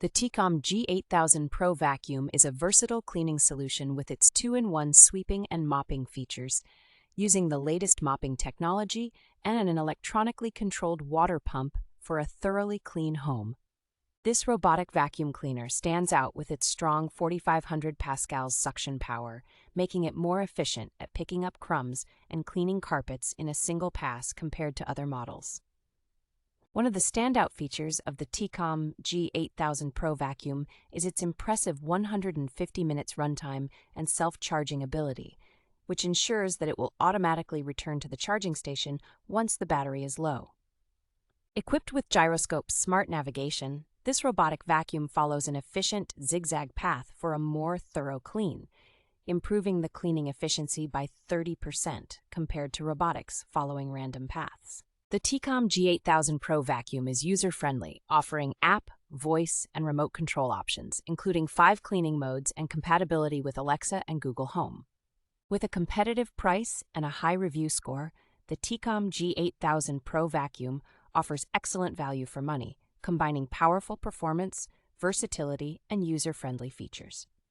The Tikom G8000 Pro Vacuum is a versatile cleaning solution with its 2-in-1 sweeping and mopping features, using the latest mopping technology and an electronically controlled water pump for a thoroughly clean home. This robotic vacuum cleaner stands out with its strong 4,500 Pascals suction power, making it more efficient at picking up crumbs and cleaning carpets in a single pass compared to other models. One of the standout features of the Tikom G8000 Pro Vacuum is its impressive 150 minutes runtime and self-charging ability, which ensures that it will automatically return to the charging station once the battery is low. Equipped with Gyroscope Smart Navigation, this robotic vacuum follows an efficient zig-zag path for a more thorough clean, improving the cleaning efficiency by 30% compared to robotics following random paths. The Tikom G8000 Pro Vacuum is user-friendly, offering app, voice, and remote control options, including 5 cleaning modes and compatibility with Alexa and Google Home. With a competitive price and a high review score, the Tikom G8000 Pro Vacuum offers excellent value for money, combining powerful performance, versatility, and user-friendly features.